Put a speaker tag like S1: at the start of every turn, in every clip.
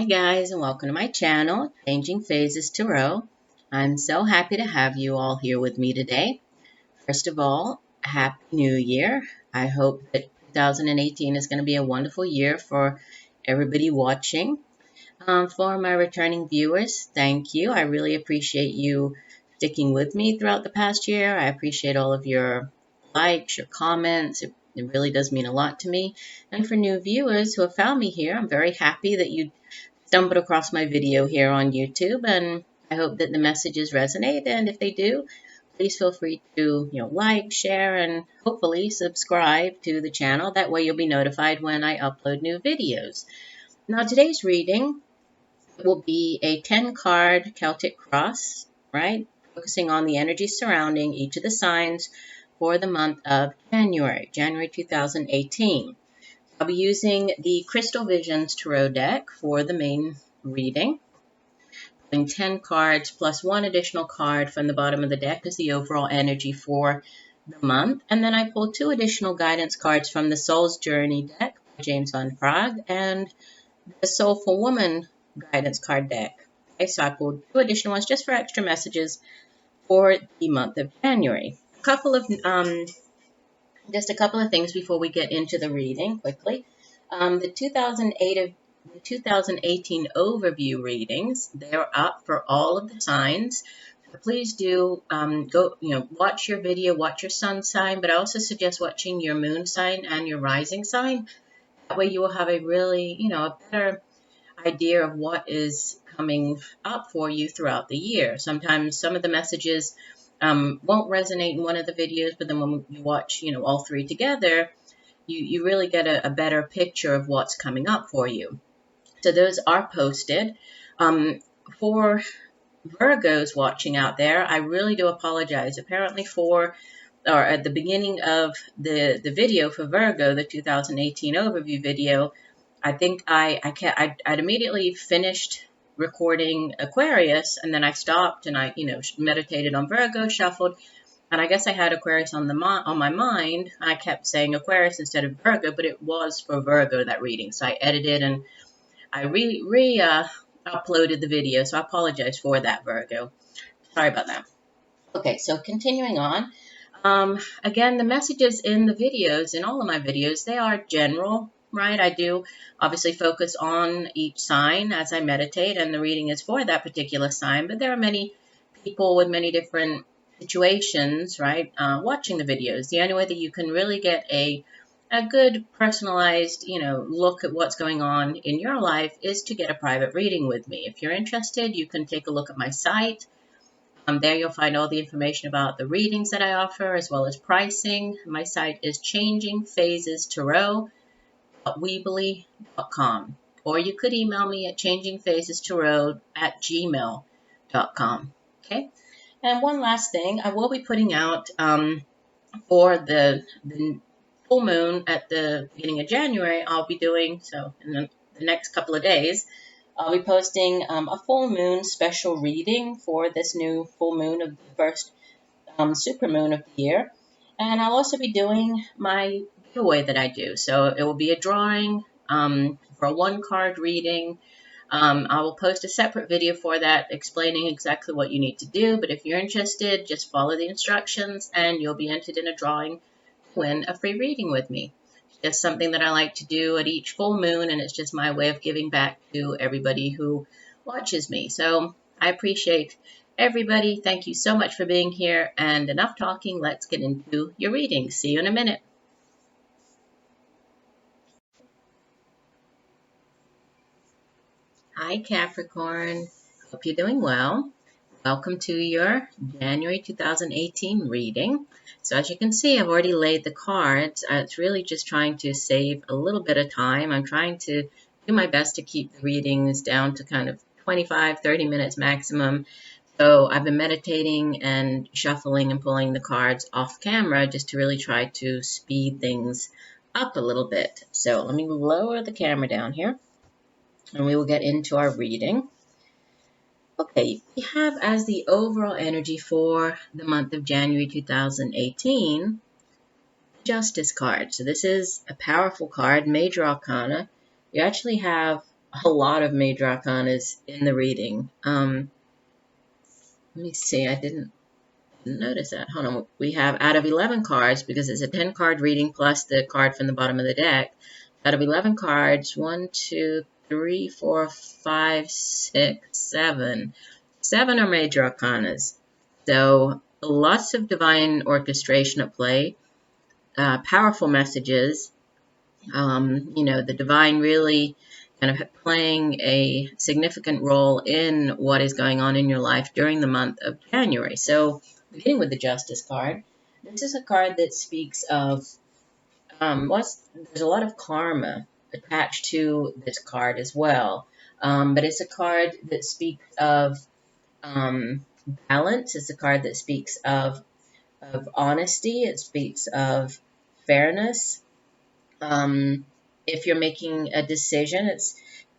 S1: guys, and welcome to my channel, Changing Phases Tarot. I'm so happy to have you all here with me today. First of all, Happy New Year. I hope that 2018 is going to be a wonderful year for everybody watching. For my returning viewers, thank you. I really appreciate you sticking with me throughout the past year. I appreciate all of your likes, your comments. It really does mean a lot to me. And for new viewers who have found me here, I'm very happy that you stumbled across my video here on YouTube, and I hope that the messages resonate. And if they do, please feel free to like, share, and hopefully subscribe to the channel. That way you'll be notified when I upload new videos. Now today's reading will be a 10-card Celtic cross, right? Focusing on the energy surrounding each of the signs for the month of January 2018. I'll be using the Crystal Visions Tarot deck for the main reading. Pulling 10 cards plus one additional card from the bottom of the deck is the overall energy for the month. And then I pulled two additional guidance cards from the Soul's Journey deck by James von Praagh and the Soulful Woman guidance card deck. Okay, so I pulled two additional ones just for extra messages for the month of January. Just a couple of things before we get into the reading quickly. The 2018 overview readings, they're up for all of the signs. So please do go, watch your video, watch your sun sign, but I also suggest watching your moon sign and your rising sign. That way you will have a really, a better idea of what is coming up for you throughout the year. Sometimes some of the messages won't resonate in one of the videos, but then when you watch, all three together, you really get a better picture of what's coming up for you. So those are posted. For Virgos watching out there, I really do apologize. Apparently at the beginning of the video for Virgo, the 2018 overview video, I think I'd immediately finished recording Aquarius, and then I stopped and I meditated on Virgo, shuffled, and I guess I had Aquarius on my mind. I kept saying Aquarius instead of Virgo, but it was for Virgo, that reading. So I edited and I uploaded the video, so I apologize for that, Virgo. Sorry about that. Okay, so continuing on. Again, the messages in the videos, in all of my videos, they are general, right? I do obviously focus on each sign as I meditate, and the reading is for that particular sign, but there are many people with many different situations, right, watching the videos. The only way that you can really get a good personalized, look at what's going on in your life is to get a private reading with me. If you're interested, you can take a look at my site. There you'll find all the information about the readings that I offer, as well as pricing. My site is changingphasestarot.weebly.com, or you could email me at changingphasestarot@gmail.com. Okay, and one last thing, I will be putting out for the full moon at the beginning of January. I'll be doing so in the next couple of days. I'll be posting a full moon special reading for this new full moon of the first super moon of the year. And I'll also be doing my giveaway that I do. So it will be a drawing for a 1-card reading. I will post a separate video for that explaining exactly what you need to do. But if you're interested, just follow the instructions and you'll be entered in a drawing to win a free reading with me. Just something that I like to do at each full moon, and it's just my way of giving back to everybody who watches me. So I appreciate everybody. Thank you so much for being here, and enough talking. Let's get into your reading. See you in a minute. Hi, Capricorn. Hope you're doing well. Welcome to your January 2018 reading. So as you can see, I've already laid the cards. It's really just trying to save a little bit of time. I'm trying to do my best to keep the readings down to kind of 25, 30 minutes maximum. So I've been meditating and shuffling and pulling the cards off camera just to really try to speed things up a little bit. So let me lower the camera down here and we will get into our reading. Okay, we have as the overall energy for the month of January 2018, Justice card. So this is a powerful card, Major Arcana. You actually have a lot of major arcanas in the reading. Let me see, I didn't notice that. Hold on. We have out of 11 cards, because it's a 10 card reading plus the card from the bottom of the deck. Out of 11 cards, 1, 2, 3, 4, 5, 6, 7. 7 are major arcanas. So lots of divine orchestration at play, powerful messages. The divine really kind of playing a significant role in what is going on in your life during the month of January. So, beginning with the Justice card, this is a card that speaks of there's a lot of karma attached to this card as well. But it's a card that speaks of balance. It's a card that speaks of honesty. It speaks of fairness. If you're making a decision,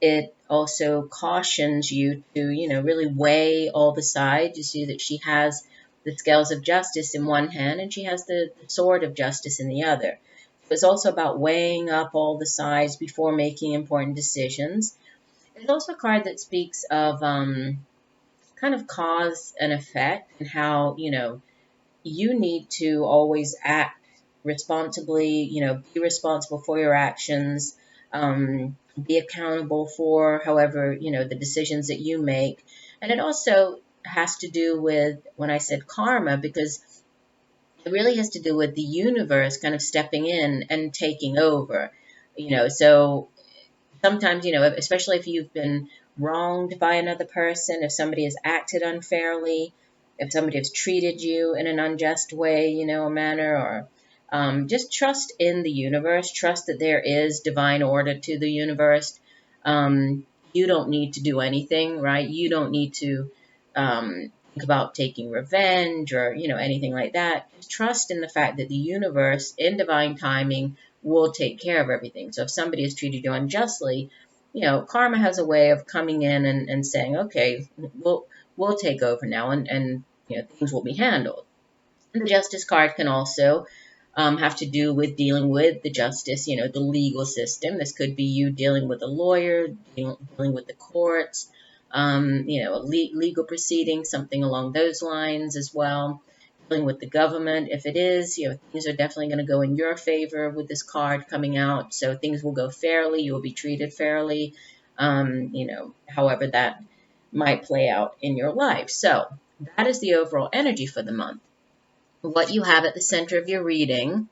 S1: it also cautions you to, really weigh all the sides. You see that she has the scales of justice in one hand and she has the sword of justice in the other. It's also about weighing up all the sides before making important decisions. It's also a card that speaks of kind of cause and effect, and how, you need to always act responsibly, be responsible for your actions, be accountable for, however, the decisions that you make. And it also has to do with, when I said karma, because it really has to do with the universe kind of stepping in and taking over. So sometimes, especially if you've been wronged by another person, if somebody has acted unfairly, if somebody has treated you in an unjust way, a manner, or just trust in the universe, trust that there is divine order to the universe. You don't need to do anything, right? You don't need to think about taking revenge or, anything like that. Just trust in the fact that the universe, in divine timing, will take care of everything. So if somebody has treated you unjustly, karma has a way of coming in and saying, okay, we'll take over now, and things will be handled. And the Justice card can also have to do with dealing with the justice, the legal system. This could be you dealing with a lawyer, dealing with the courts, legal proceedings, something along those lines as well. Dealing with the government. If it is, things are definitely going to go in your favor with this card coming out. So things will go fairly. You will be treated fairly, however that might play out in your life. So that is the overall energy for the month. What you have at the center of your reading,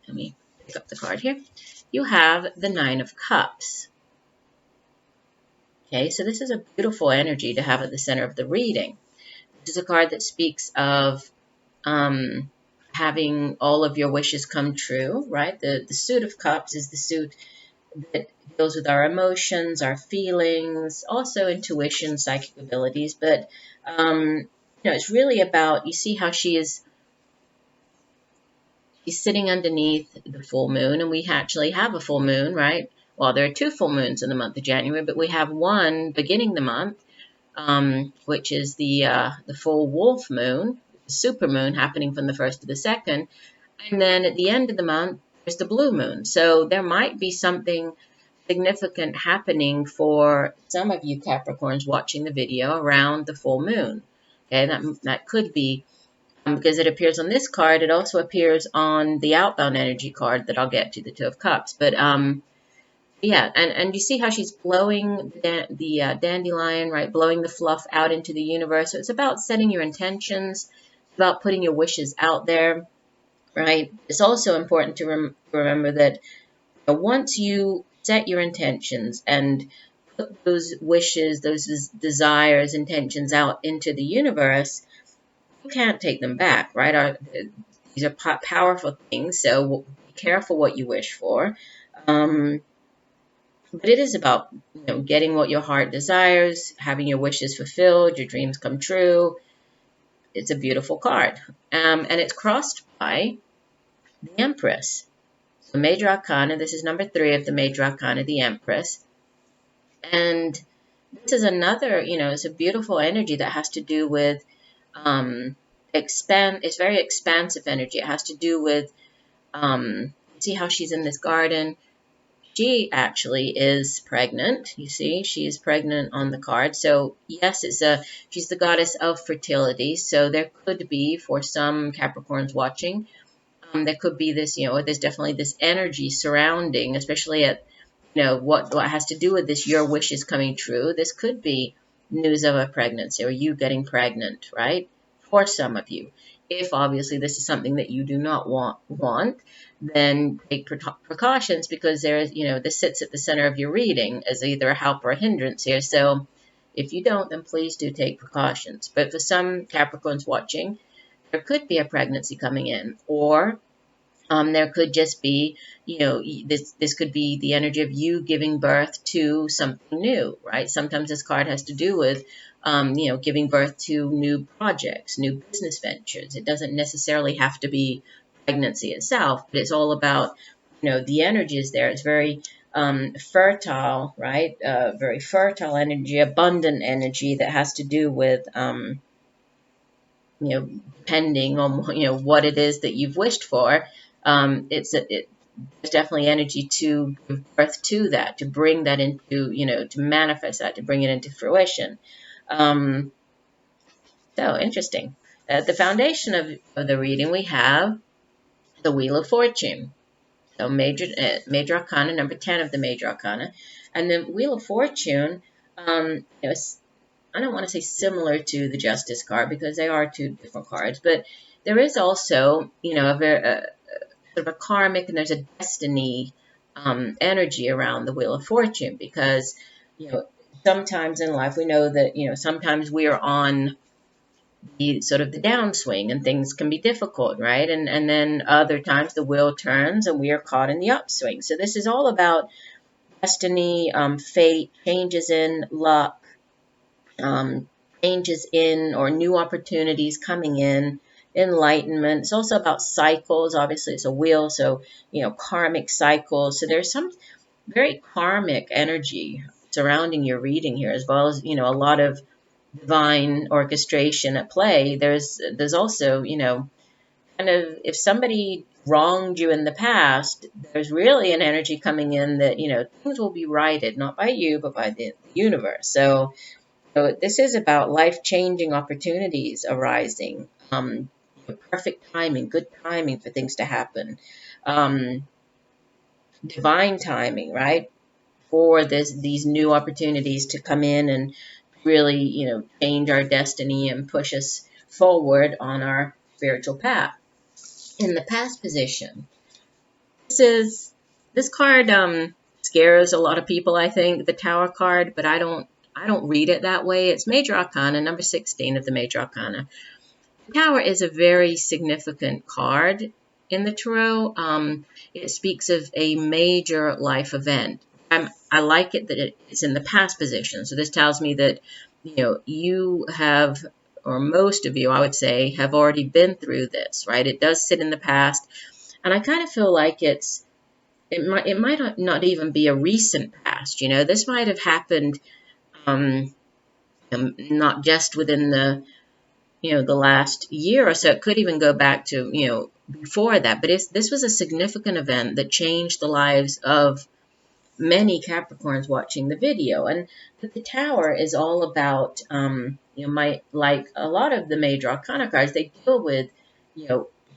S1: let me pick up the card here. You have the Nine of Cups. Okay, so this is a beautiful energy to have at the center of the reading. This is a card that speaks of having all of your wishes come true, right? The suit of cups is the suit that deals with our emotions, our feelings, also intuition, psychic abilities. But, it's really about, you see how she's sitting underneath the full moon, and we actually have a full moon, right? Well, there are 2 full moons in the month of January, but we have one beginning the month, which is the full wolf moon, the super moon happening from the 1st to the 2nd. And then at the end of the month, there's the blue moon. So there might be something significant happening for some of you Capricorns watching the video around the full moon. Okay, that could be, because it appears on this card. It also appears on the outbound energy card that I'll get to, the Two of Cups. But yeah, and you see how she's blowing the dandelion, right? Blowing the fluff out into the universe. So it's about setting your intentions, about putting your wishes out there, right? It's also important to remember that once you set your intentions and put those wishes, those desires, intentions out into the universe, you can't take them back, right? These are powerful things, so be careful what you wish for. But it is about, getting what your heart desires, having your wishes fulfilled, your dreams come true. It's a beautiful card. And it's crossed by the Empress. So Major Arcana, this is number 3 of the Major Arcana, the Empress. And this is another, it's a beautiful energy that has to do with it's very expansive energy. It has to do with, see how she's in this garden. she actually is pregnant. You see, she is pregnant on the card. So yes, she's the goddess of fertility. So there could be, for some Capricorns watching, there could be this, or there's definitely this energy surrounding, especially at, what has to do with this, your wish is coming true. This could be news of a pregnancy or you getting pregnant, right? For some of you. If obviously this is something that you do not want, then take precautions, because this sits at the center of your reading as either a help or a hindrance here. So if you don't, then please do take precautions. But for some Capricorns watching, there could be a pregnancy coming in, or there could just be, this could be the energy of you giving birth to something new, right? Sometimes this card has to do with, giving birth to new projects, new business ventures. It doesn't necessarily have to be pregnancy itself, but it's all about, the energy is there. It's very fertile, right? Very fertile energy, abundant energy that has to do with, depending on, what it is that you've wished for. There's definitely energy to give birth to that, to bring that into, to manifest that, to bring it into fruition. So interesting. At the foundation of the reading, we have the Wheel of Fortune. So major arcana, number 10 of the major arcana. And the Wheel of Fortune, I don't want to say similar to the Justice card, because they are two different cards, but there is also, sort of a karmic, and there's a destiny energy around the Wheel of Fortune, because, sometimes in life we know that, sometimes we are on the sort of the downswing and things can be difficult, right? And then other times the wheel turns and we are caught in the upswing. So this is all about destiny, fate, changes in luck, changes in or new opportunities coming in, enlightenment. It's also about cycles. Obviously, it's a wheel, so, karmic cycles. So there's some very karmic energy surrounding your reading here, as well as, a lot of divine orchestration at play. There's also, kind of, if somebody wronged you in the past, there's really an energy coming in that, things will be righted, not by you, but by the universe. So this is about life-changing opportunities arising, perfect timing, good timing for things to happen, divine timing, right, for these new opportunities to come in and really, change our destiny and push us forward on our spiritual path. In the past position, this card scares a lot of people, I think, the Tower card, but I don't read it that way. It's Major Arcana, number 16 of the Major Arcana. The Tower is a very significant card in the Tarot. It speaks of a major life event. I like it that it's in the past position. So this tells me that, you have, or most of you, I would say, have already been through this, right? It does sit in the past. And I kind of feel like it might not even be a recent past. This might have happened, not just within the last year or so. It could even go back to, before that. But this was a significant event that changed the lives of many Capricorns watching the video. And the Tower is all about, like a lot of the major arcana cards, they deal with,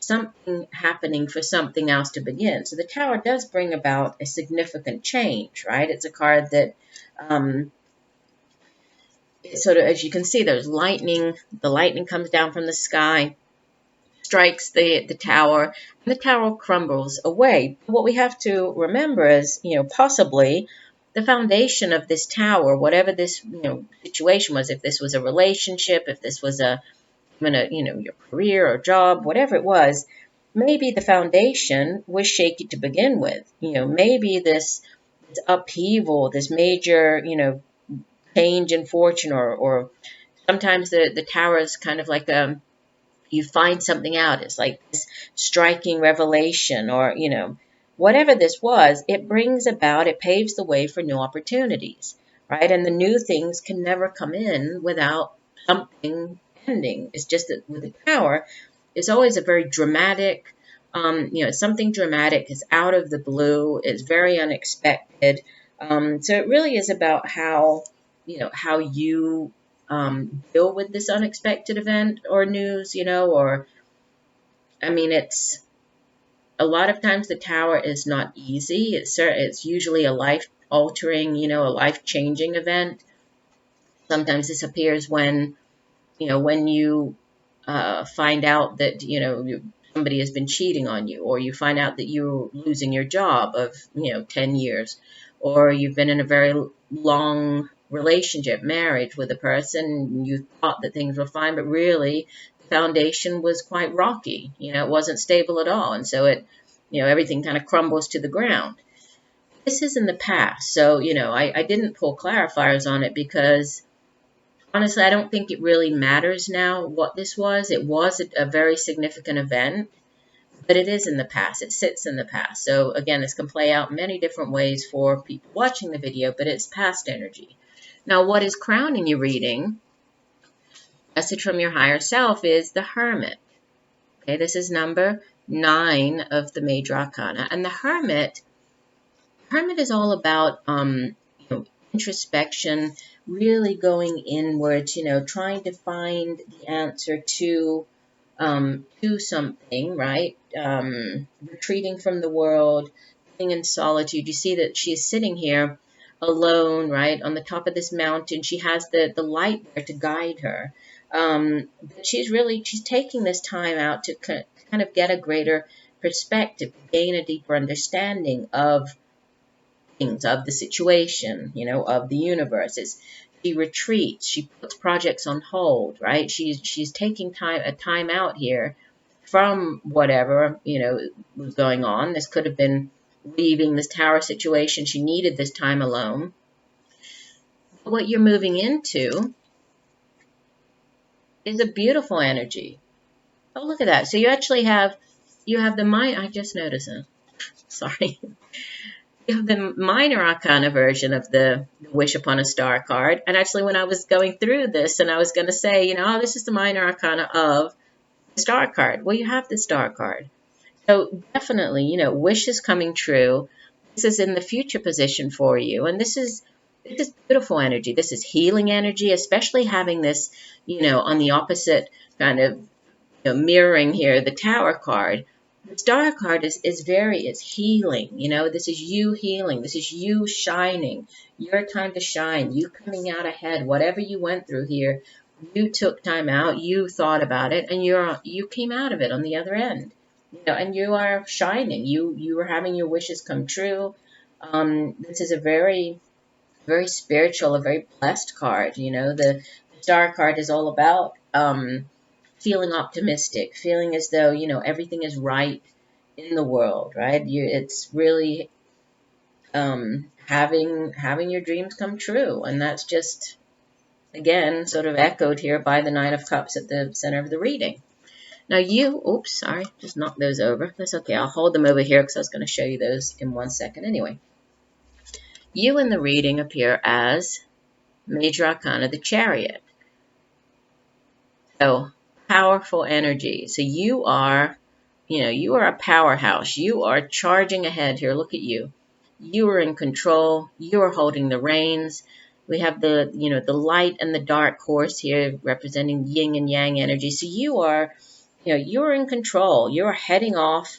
S1: something happening for something else to begin. So the Tower does bring about a significant change, right? It's a card that, sort of, as you can see, there's lightning. The lightning comes down from the sky, strikes the Tower, and the Tower crumbles away. What we have to remember is, possibly the foundation of this Tower, whatever this, situation was, if this was a relationship, if this was your career or job, whatever it was, maybe the foundation was shaky to begin with. Maybe this upheaval, this major, change in fortune, or sometimes the Tower is kind of like you find something out. It's like this striking revelation, or, whatever this was, it paves the way for new opportunities, right? And the new things can never come in without something ending. It's just that with the Tower, it's always a very dramatic, You know, something dramatic is out of the blue, is very unexpected. So it really is about how, you know, how you deal with this unexpected event or news, you know, or, I mean, it's a lot of times the tower is not easy. It's usually a life altering, you know, a life changing event. Sometimes this appears when, you know, when you find out that, you know, somebody has been cheating on you, or you find out that you're losing your job of, you know, 10 years, or you've been in a very long relationship, marriage with a person, and you thought that things were fine, but really the foundation was quite rocky. You know, it wasn't stable at all. And so it, you know, everything kind of crumbles to the ground. This is in the past. So, you know, I didn't pull clarifiers on it because honestly, I don't think it really matters now what this was. It was a very significant event, but it is in the past. It sits in the past. So again, this can play out many different ways for people watching the video, but it's past energy. Now, what is crowning your reading, message from your higher self, is the Hermit. Okay, this is number 9 of the Major Arcana. And the Hermit is all about you know, introspection, really going inwards, you know, trying to find the answer to something, right? Retreating from the world, being in solitude. You see that she's sitting here alone, right, on the top of this mountain. She has the light there to guide her. But she's taking this time out to kind of get a greater perspective, gain a deeper understanding of things, of the situation, you know, of the universe. She retreats, she puts projects on hold, right? She's taking time out here from whatever, you know, was going on. This could have been leaving this tower situation. She needed this time alone. But what you're moving into is a beautiful energy. Oh, look at that. So you have the mind. I just noticed that. Sorry. You have the minor arcana version of the Wish Upon a Star card. And actually, when I was going through this and I was going to say, you know, oh, this is the minor arcana of the star card. Well, you have the star card. So definitely, you know, wish is coming true. This is in the future position for you. And this is beautiful energy. This is healing energy, especially having this, you know, on the opposite kind of, you know, mirroring here, the Tower card. The Star card is it's healing. You know, this is you healing. This is you shining. Your time to shine. You coming out ahead. Whatever you went through here, you took time out. You thought about it, and you came out of it on the other end. You know, and you are shining. You are having your wishes come true. This is a very spiritual, a very blessed card. You know, the Star card is all about feeling optimistic, feeling as though, you know, everything is right in the world, right? It's really having your dreams come true, and that's just again sort of echoed here by the Nine of Cups at the center of the reading. Now oops, sorry, just knocked those over. That's okay. I'll hold them over here because I was going to show you those in 1 second. Anyway, you in the reading appear as Major Arcana, the Chariot. So powerful energy. So you are, you know, you are a powerhouse. You are charging ahead here. Look at you. You are in control. You are holding the reins. We have the, you know, the light and the dark horse here representing yin and yang energy. So you are, you know, you're in control. You're heading off,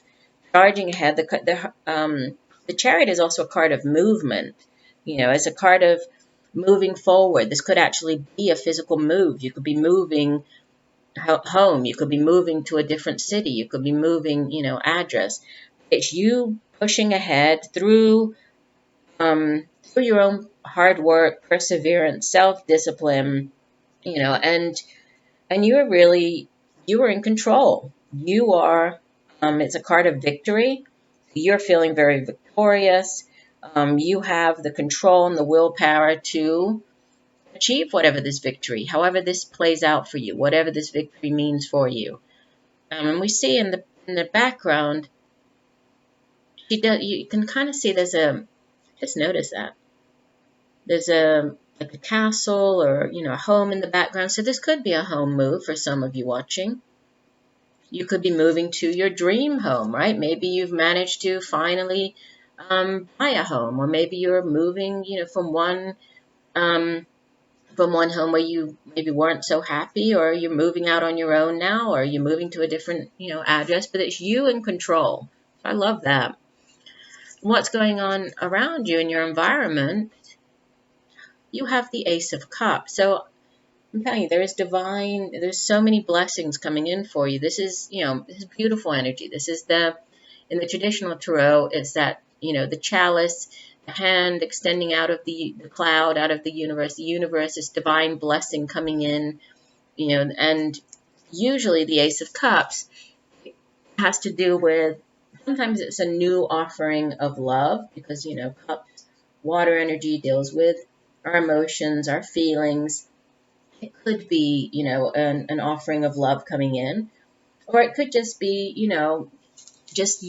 S1: charging ahead. The Chariot is also a card of movement. You know, it's a card of moving forward. This could actually be a physical move. You could be moving home. You could be moving to a different city. You could be moving, you know, address. It's you pushing ahead through your own hard work, perseverance, self-discipline, you know, and you are in control. You are, it's a card of victory. You're feeling very victorious. You have the control and the willpower to achieve whatever this victory, however this plays out for you, whatever this victory means for you. And we see in the background, you can kind of see just notice that. There's like a castle or, you know, a home in the background. So this could be a home move for some of you watching. You could be moving to your dream home, right? Maybe you've managed to finally buy a home, or maybe you're moving, um, from one home where you maybe weren't so happy, or you're moving out on your own now, or you're moving to a different, address, but it's you in control. I love that. What's going on around you in your environment? You have the Ace of Cups. So I'm telling you, there's so many blessings coming in for you. This is beautiful energy. In the traditional tarot, it's that, the chalice, the hand extending out of the cloud, out of the universe is divine blessing coming in, and usually the Ace of Cups has to do with, sometimes it's a new offering of love, because, cups, water energy, deals with our emotions, our feelings. It could be, an offering of love coming in, or it could just be, just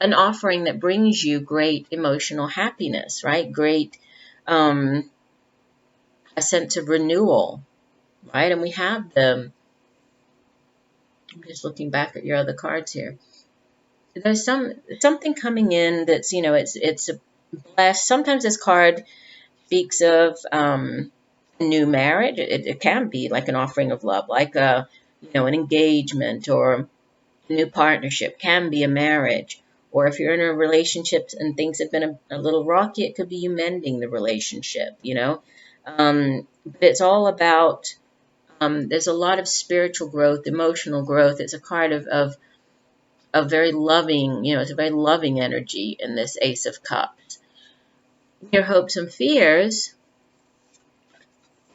S1: an offering that brings you great emotional happiness, right? Great, a sense of renewal, right? And we have I'm just looking back at your other cards here. There's something coming in that's, it's a blessed. Sometimes this card speaks of a new marriage. It can be like an offering of love, like an engagement, or a new partnership. Can be a marriage. Or if you're in a relationship and things have been a little rocky, it could be you mending the relationship, But it's all about, there's a lot of spiritual growth, emotional growth. It's a card of very loving, it's a very loving energy in this Ace of Cups. Your hopes and fears,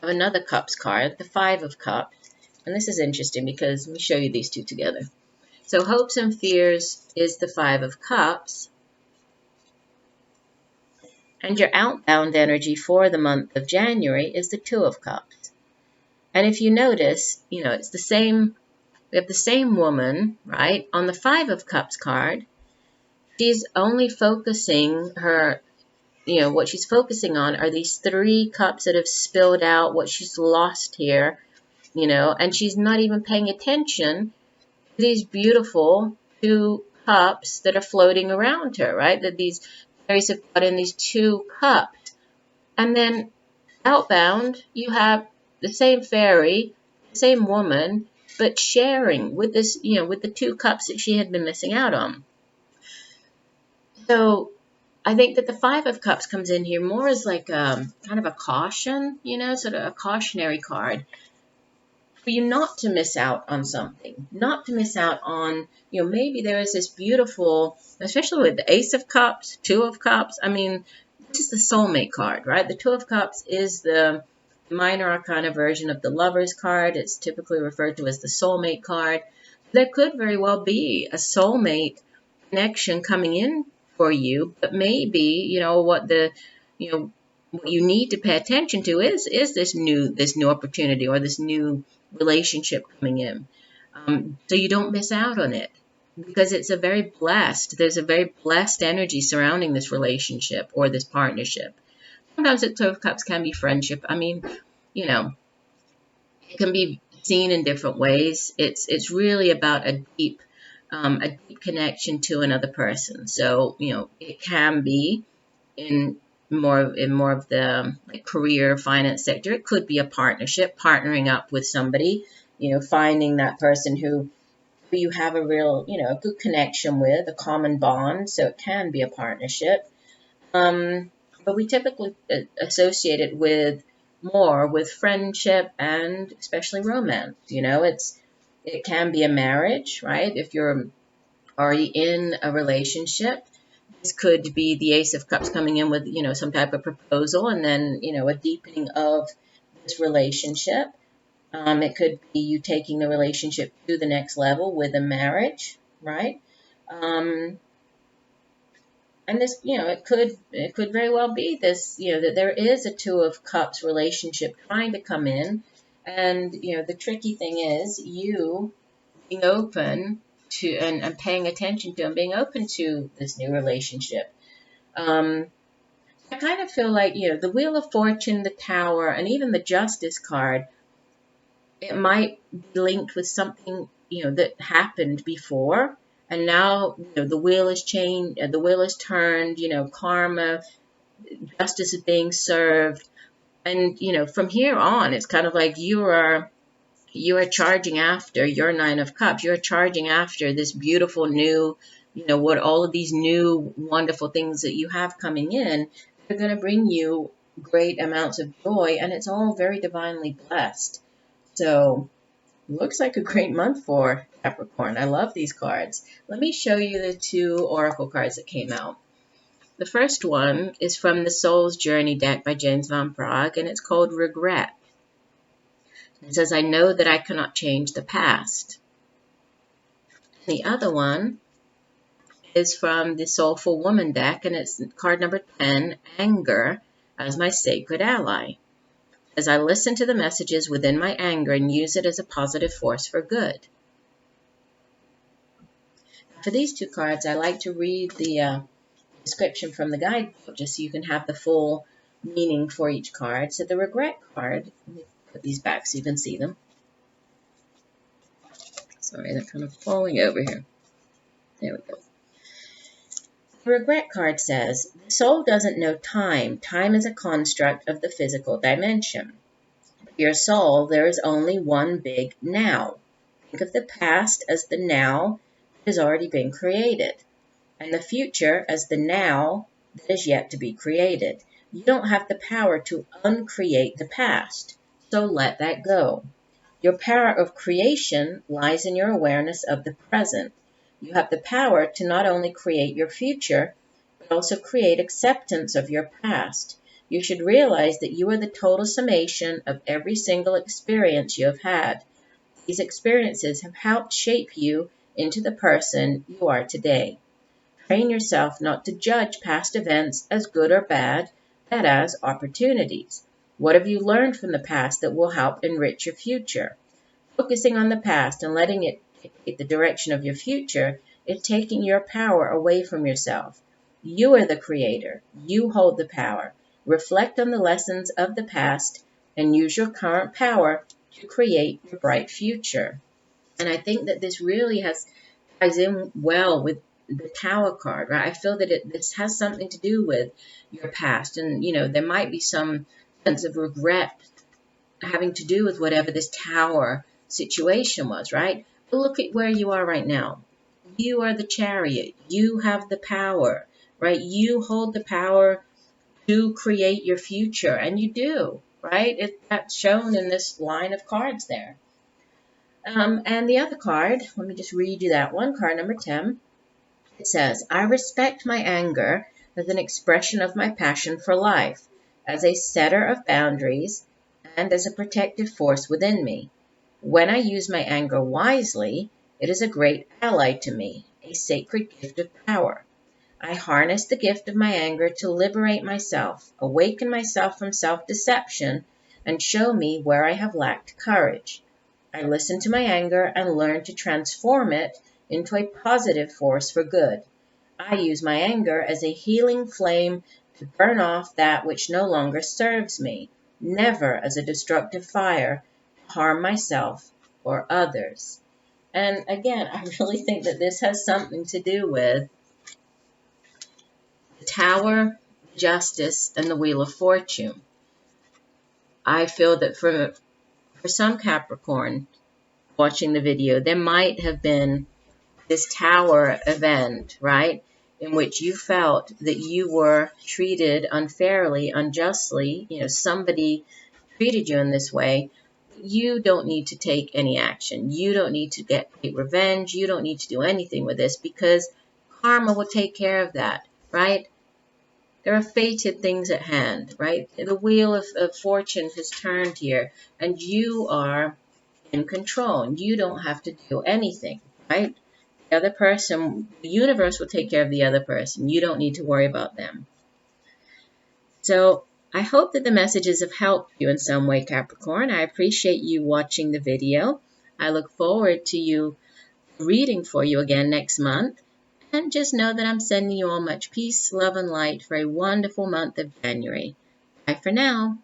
S1: have another Cups card, the Five of Cups. And this is interesting because let me show you these two together. So hopes and fears is the Five of Cups. And your outbound energy for the month of January is the Two of Cups. And if you notice, it's the same, we have the same woman, right? On the Five of Cups card, she's only focusing what she's focusing on are these three cups that have spilled out, what she's lost here, and she's not even paying attention to these beautiful two cups that are floating around her, right? That these fairies have got in these two cups. And then outbound, you have the same fairy, the same woman, but sharing with this, with the two cups that she had been missing out on. So I think that the Five of Cups comes in here more as like kind of a caution, sort of a cautionary card for you not to miss out on something, not to miss out on, maybe there is this beautiful, especially with the Ace of Cups, Two of Cups. I mean, this is the soulmate card, right? The Two of Cups is the minor arcana version of the Lover's card. It's typically referred to as the soulmate card. There could very well be a soulmate connection coming in for you, but maybe, what you need to pay attention to is this new opportunity, or this new relationship coming in, so you don't miss out on it, because there's a very blessed energy surrounding this relationship or this partnership. Sometimes the Two of Cups can be friendship. I mean, it can be seen in different ways. It's really about a deep connection to another person. So it can be in more of the career finance sector. It could be a partnership, partnering up with somebody, finding that person who you have a real, a good connection with, a common bond. So it can be a partnership. But we typically associate it with friendship and especially romance. It can be a marriage, right? If you're already in a relationship, this could be the Ace of Cups coming in with, some type of proposal, and then, a deepening of this relationship. It could be you taking the relationship to the next level with a marriage, right? And this, it could very well be this, that there is a Two of Cups relationship trying to come in. And, the tricky thing is you being open to and paying attention to and being open to this new relationship. I kind of feel like, the Wheel of Fortune, the Tower, and even the Justice card, it might be linked with something, that happened before, and now, the wheel is changed, the wheel is turned, karma, justice is being served. And, from here on, it's kind of like you are charging after your Nine of Cups. You're charging after this beautiful new, what all of these new wonderful things that you have coming in, they're going to bring you great amounts of joy, and it's all very divinely blessed. So, looks like a great month for Capricorn. I love these cards. Let me show you the 2 oracle cards that came out. The first one is from the Soul's Journey deck by James Van Praagh, and it's called Regret. It says, I know that I cannot change the past. The other one is from the Soulful Woman deck, and it's card number 10, Anger as my sacred ally. As I listen to the messages within my anger and use it as a positive force for good. For these 2 cards, I like to read the description from the guidebook just so you can have the full meaning for each card. So the Regret card, let me put these back so you can see them. Sorry, they're kind of falling over here. There we go. The Regret card says, the soul doesn't know time. Time is a construct of the physical dimension. For your soul, there is only one big now. Think of the past as the now that has already been created, and the future as the now that is yet to be created. You don't have the power to uncreate the past, so let that go. Your power of creation lies in your awareness of the present. You have the power to not only create your future, but also create acceptance of your past. You should realize that you are the total summation of every single experience you have had. These experiences have helped shape you into the person you are today. Train yourself not to judge past events as good or bad, but as opportunities. What have you learned from the past that will help enrich your future? Focusing on the past and letting it dictate the direction of your future is taking your power away from yourself. You are the creator. You hold the power. Reflect on the lessons of the past and use your current power to create your bright future. And I think that this really ties in well with the Tower card, right? I feel that this has something to do with your past, and there might be some sense of regret having to do with whatever this Tower situation was, right? But look at where you are right now. You are the Chariot. You have the power, right? You hold the power to create your future, and you do, right? That's shown in this line of cards there. And the other card, let me just read you that one, card number 10. It says, I respect my anger as an expression of my passion for life, as a setter of boundaries, and as a protective force within me. When I use my anger wisely, it is a great ally to me, a sacred gift of power. I harness the gift of my anger to liberate myself, awaken myself from self-deception, and show me where I have lacked courage. I listen to my anger and learn to transform it into a positive force for good. I use my anger as a healing flame to burn off that which no longer serves me, never as a destructive fire to harm myself or others. And again, I really think that this has something to do with the Tower, Justice, and the Wheel of Fortune. I feel that for some Capricorn watching the video, there might have been this Tower event, right, in which you felt that you were treated unfairly, unjustly, somebody treated you in this way. You don't need to take any action. You don't need to take revenge. You don't need to do anything with this because karma will take care of that, right? There are fated things at hand, right? The wheel of fortune has turned here, and you are in control, and you don't have to do anything, right? The other person, the universe will take care of the other person. You don't need to worry about them. So I hope that the messages have helped you in some way, Capricorn. I appreciate you watching the video. I look forward to you reading for you again next month. And just know that I'm sending you all much peace, love, and light for a wonderful month of January. Bye for now.